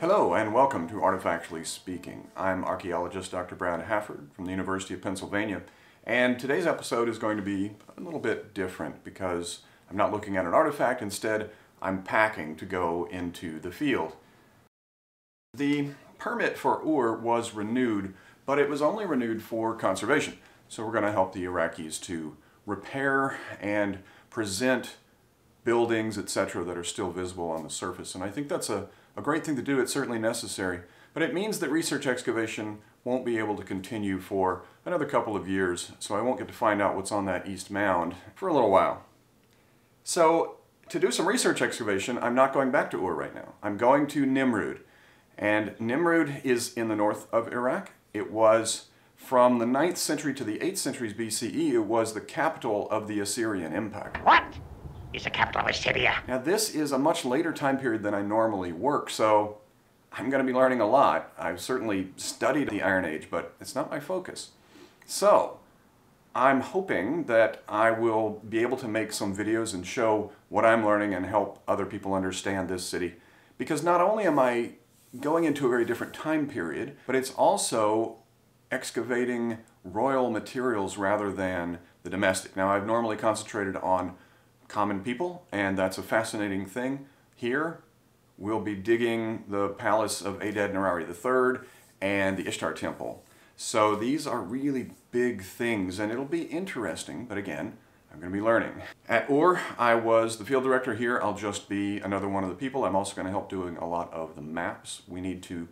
Hello and welcome to Artifactually Speaking. I'm archaeologist Dr. Brad Hafford from the University of Pennsylvania, and today's episode is going to be a little bit different because I'm not looking at an artifact. Instead, I'm packing to go into the field. The permit for Ur was renewed, but it was only renewed for conservation. So we're going to help the Iraqis to repair and present buildings, etc., that are still visible on the surface. And I think that's a great thing to do. It's certainly necessary. But it means that research excavation won't be able to continue for another couple of years, so I won't get to find out what's on that east mound for a little while. So to do some research excavation, I'm not going back to Ur right now. I'm going to Nimrud. And Nimrud is in the north of Iraq. It was from the 9th century to the 8th centuries BCE. It was the capital of the Assyrian Empire. What is the capital of Assyria? Now this is a much later time period than I normally work, so I'm going to be learning a lot. I've certainly studied the Iron Age, but it's not my focus. So I'm hoping that I will be able to make some videos and show what I'm learning and help other people understand this city. Because not only am I going into a very different time period, but it's also excavating royal materials rather than the domestic. Now I've normally concentrated on common people, and that's a fascinating thing. Here we'll be digging the palace of Adad-Nirari III and the Ishtar Temple. So these are really big things, and it'll be interesting, but again, I'm going to be learning. At Ur, I was the field director. Here I'll just be another one of the people. I'm also going to help doing a lot of the maps. We need to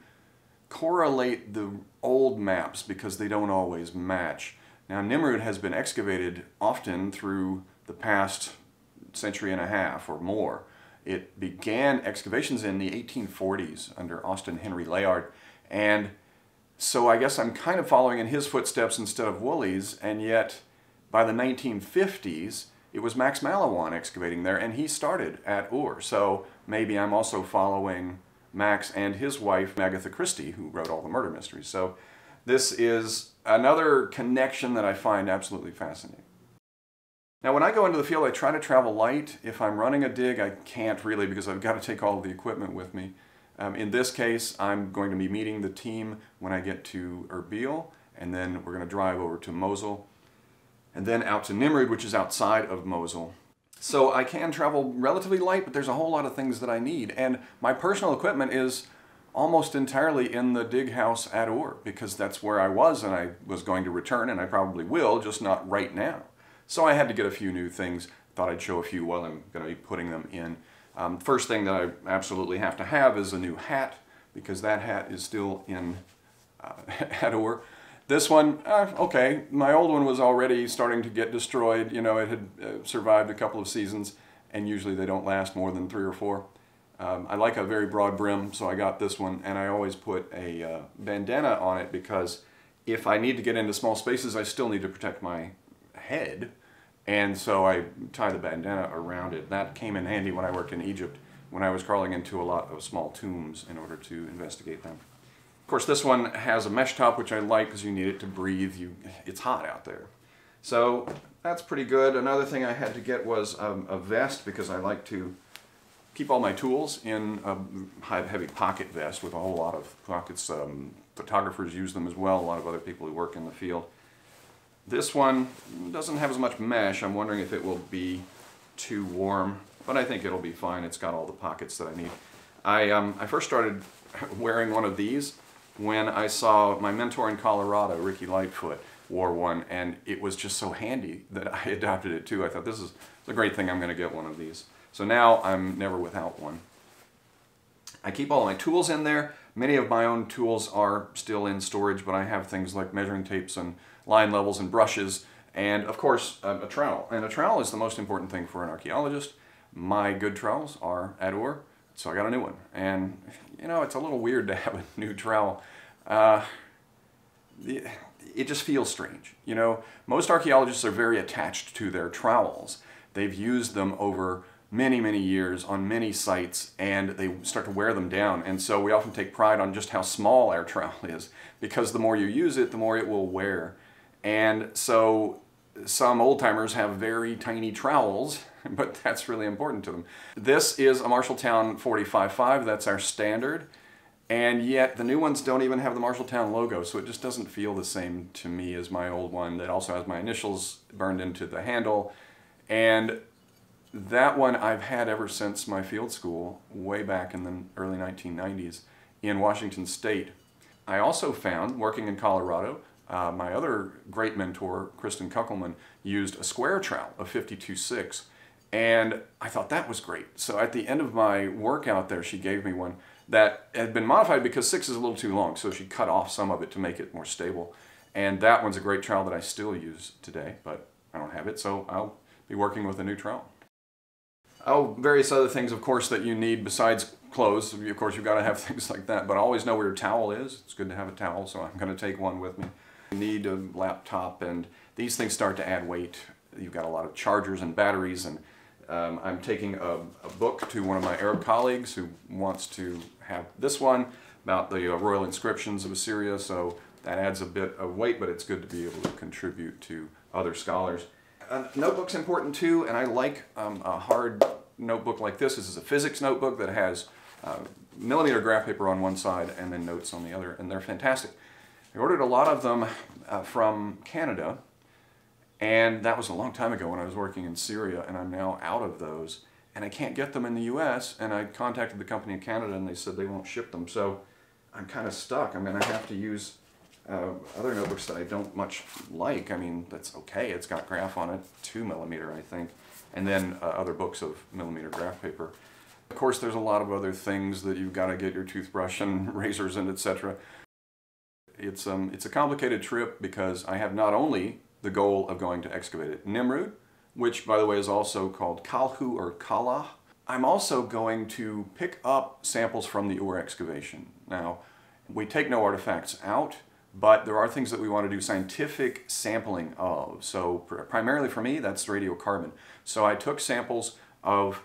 correlate the old maps because they don't always match. Now Nimrud has been excavated often through the past century and a half or more. It began excavations in the 1840s under Austin Henry Layard, and so I guess I'm kind of following in his footsteps instead of Woolley's, and yet by the 1950s it was Max Malawan excavating there, and he started at Ur. So maybe I'm also following Max and his wife Agatha Christie, who wrote all the murder mysteries. So this is another connection that I find absolutely fascinating. Now when I go into the field, I try to travel light. If I'm running a dig, I can't really because I've got to take all of the equipment with me. In this case, I'm going to be meeting the team when I get to Erbil, and then we're going to drive over to Mosul, and then out to Nimrud, which is outside of Mosul. So I can travel relatively light, but there's a whole lot of things that I need. And my personal equipment is almost entirely in the dig house at Ur, because that's where I was, and I was going to return, and I probably will, just not right now. So I had to get a few new things. Thought I'd show a few while I'm going to be putting them in. First thing that I absolutely have to have is a new hat, because that hat is still in at Ur. This one, okay, my old one was already starting to get destroyed. You know, it had survived a couple of seasons, and usually they don't last more than 3 or 4. I like a very broad brim, so I got this one, and I always put a bandana on it because if I need to get into small spaces, I still need to protect my head, and so I tie the bandana around it. That came in handy when I worked in Egypt, when I was crawling into a lot of small tombs in order to investigate them. Of course, this one has a mesh top, which I like because you need it to breathe. It's hot out there. So that's pretty good. Another thing I had to get was a vest, because I like to keep all my tools in a heavy pocket vest with a whole lot of pockets. Photographers use them as well, a lot of other people who work in the field. This one doesn't have as much mesh. I'm wondering if it will be too warm, but I think it'll be fine. It's got all the pockets that I need. I first started wearing one of these when I saw my mentor in Colorado, Ricky Lightfoot, wore one, and it was just so handy that I adopted it too. I thought, this is a great thing, I'm going to get one of these. So now I'm never without one. I keep all my tools in there. Many of my own tools are still in storage, but I have things like measuring tapes and line levels and brushes, and of course a trowel. And a trowel is the most important thing for an archaeologist. My good trowels are at Ur, so I got a new one. And you know, it's a little weird to have a new trowel. It just feels strange. You know, most archaeologists are very attached to their trowels. They've used them over many, many years on many sites, and they start to wear them down. And so we often take pride on just how small our trowel is, because the more you use it, the more it will wear. And so some old-timers have very tiny trowels, but that's really important to them. This is a Marshalltown 45.5, that's our standard. And yet the new ones don't even have the Marshalltown logo, so it just doesn't feel the same to me as my old one that also has my initials burned into the handle. And that one I've had ever since my field school, way back in the early 1990s in Washington State. I also found, working in Colorado, my other great mentor, Kristen Kuckelman, used a square trowel, a 52.6, and I thought that was great. So at the end of my work out there, she gave me one that had been modified because 6 is a little too long, so she cut off some of it to make it more stable. And that one's a great trowel that I still use today, but I don't have it, so I'll be working with a new trowel. Oh, various other things, of course, that you need besides clothes. Of course, you've got to have things like that, but always know where your towel is. It's good to have a towel, so I'm going to take one with me. You need a laptop, and these things start to add weight. You've got a lot of chargers and batteries, and I'm taking a book to one of my Arab colleagues who wants to have this one about the royal inscriptions of Assyria, so that adds a bit of weight, but it's good to be able to contribute to other scholars. Notebook's important too, and I like a hard notebook like this. This is a physics notebook that has millimeter graph paper on one side and then notes on the other, and they're fantastic. I ordered a lot of them from Canada, and that was a long time ago when I was working in Syria, and I'm now out of those. And I can't get them in the US, and I contacted the company in Canada, and they said they won't ship them. So I'm kind of stuck. I'm going to have to use other notebooks that I don't much like. I mean, that's okay. It's got graph on it, 2 millimeter, I think, and then other books of millimeter graph paper. Of course, there's a lot of other things that you've got to get your toothbrush and razors and etc. It's a complicated trip because I have not only the goal of going to excavate at Nimrud, which, by the way, is also called Kalhu or Kalah. I'm also going to pick up samples from the Ur excavation. Now, we take no artifacts out, but there are things that we want to do scientific sampling of. So primarily for me, that's radiocarbon. So I took samples of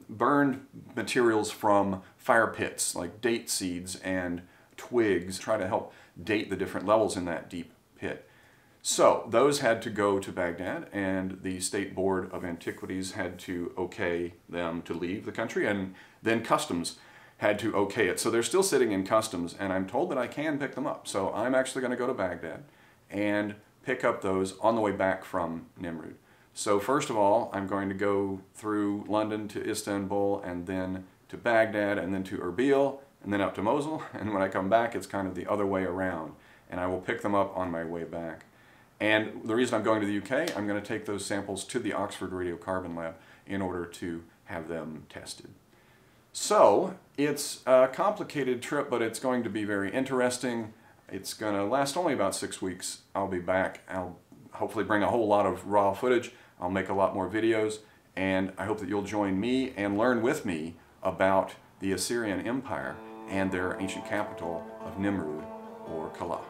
burned materials from fire pits, like date seeds and twigs, try to help date the different levels in that deep pit. So those had to go to Baghdad, and the State Board of Antiquities had to okay them to leave the country, and then Customs had to okay it. So they're still sitting in Customs, and I'm told that I can pick them up. So I'm actually going to go to Baghdad and pick up those on the way back from Nimrud. So first of all, I'm going to go through London to Istanbul, and then to Baghdad, and then to Erbil, and then up to Mosul. And when I come back, it's kind of the other way around, and I will pick them up on my way back. And the reason I'm going to the UK, I'm going to take those samples to the Oxford Radiocarbon Lab in order to have them tested. So it's a complicated trip, but it's going to be very interesting. It's going to last only about 6 weeks. I'll be back. I'll hopefully bring a whole lot of raw footage. I'll make a lot more videos, and I hope that you'll join me and learn with me about the Assyrian Empire and their ancient capital of Nimrud or Kalah.